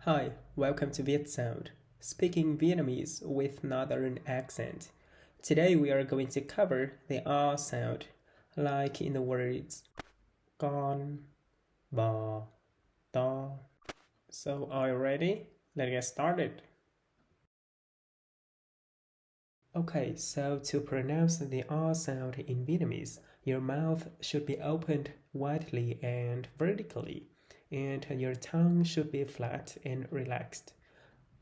Hi, welcome to Vietsound, speaking Vietnamese with northern accent. Today we are going to cover the R sound, like in the words con, bò, to. So are you ready? Let's get started. Okay, so to pronounce the R sound in Vietnamese, your mouth should be opened widely and vertically, and your tongue should be flat and relaxed.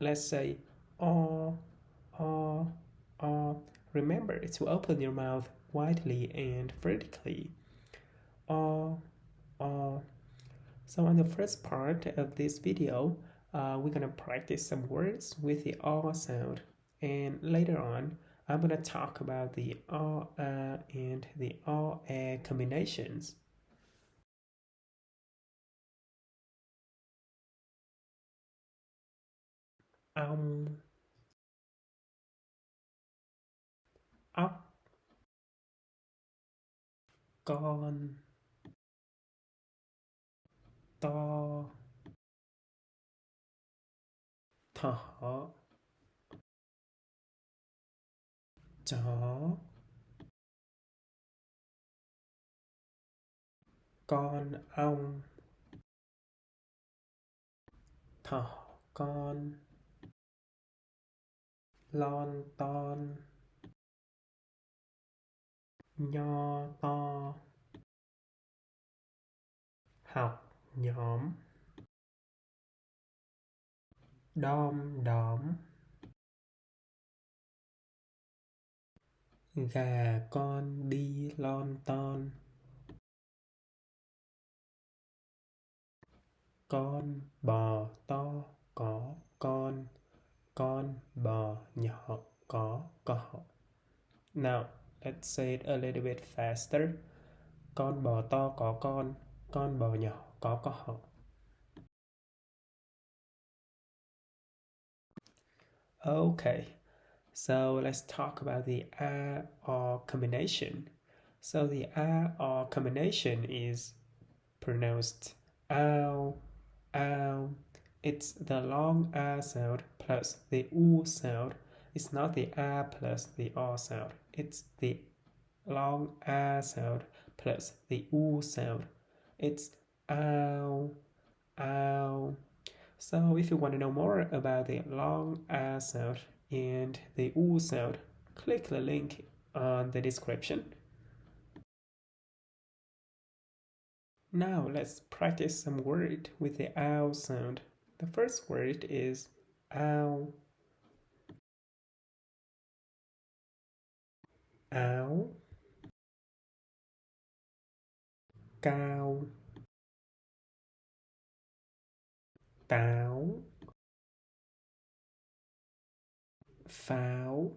Let's say oh, oh, oh. Remember to open your mouth widely and vertically. Oh, oh. So on the first part of this video, we're gonna practice some words with the oh sound, and later on, I'm gonna talk about the oh and the oh combinations. Ong, ốc, con, to, thỏ, chó, con ong, thỏ con, lon ton, nho to, học nhóm, đom đóm, gà con đi lon ton, con bò to có con bò nhỏ có cỏ. Now, let's say it a little bit faster. Con bò to có con bò nhỏ có cỏ. Okay, so let's talk about the or combination. So the or combination is pronounced ow, ow. It's the long sound plus the u sound. It's not the plus the r sound. It's the long sound plus the u sound. It's ow, ow. So if you want to know more about the long sound and the u sound, click the link on the description. Now let's practice some word with the ow sound. The first word is ow, ow, cao, táo, pháo,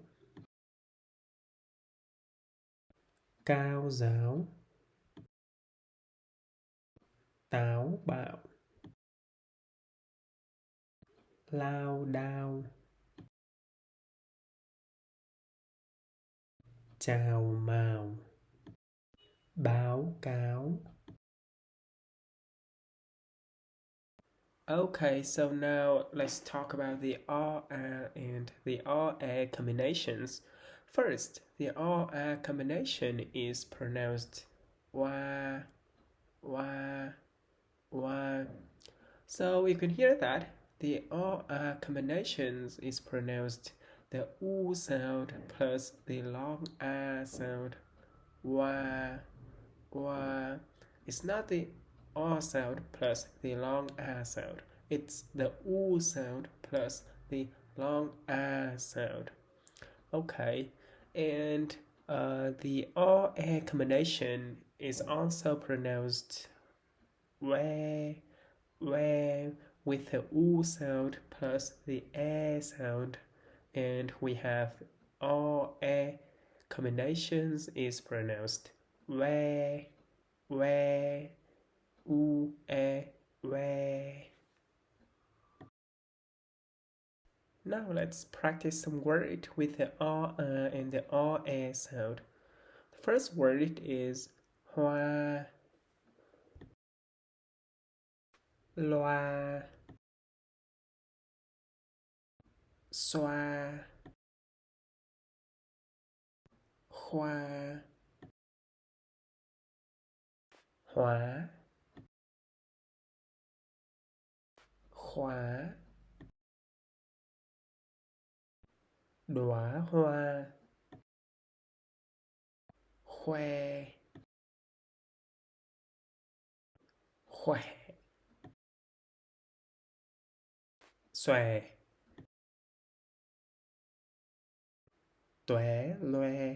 cao giáo, táo bạo, lao đao, chào mào, báo cáo. Okay, so now let's talk about the R and the R combinations. First, the R combination is pronounced wa, wa, wa. So you can hear that the R combinations is pronounced the U sound plus the long sound wa, wa. It's not the R sound plus the long sound. It's the U sound plus the long sound. Okay, and the R combination is also pronounced where with the U sound plus the A sound, and we have R combinations is pronounced where U where. Now let's practice some word with the R and the R sound. The first word is hoa, loa, xoa khoa hóa khóa đóa hoa khoe khỏe xòe tuế loe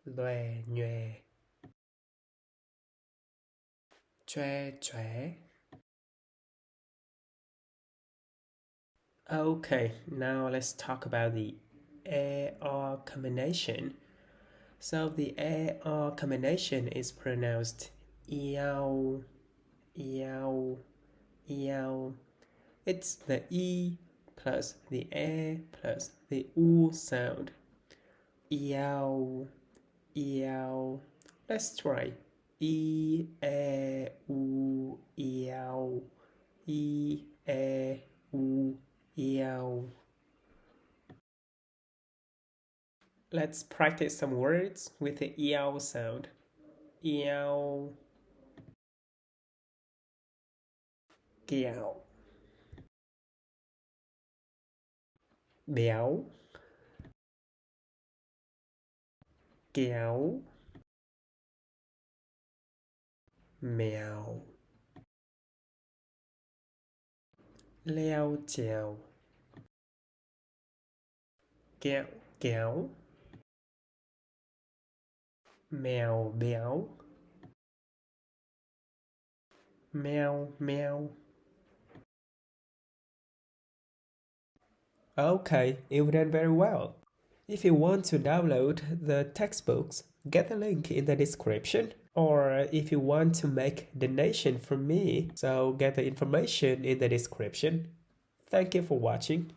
loè nhòe choe choé. Okay, now let's talk about the AR combination. So the AR combination is pronounced eow, eow, eow. It's the E plus the A plus the U sound. Eow, eow. Let's try. E, A, U, eow. E, A, U, eow. Let's practice some words with the eow sound. Eow, kéo, béo, kéo, mèo, leo trèo, kẹo kéo, mèo béo, meo meo. Okay, you've done very well. If you want to download the textbooks, get the link in the description. Or if you want to make donation from me, so get the information in the description. Thank you for watching.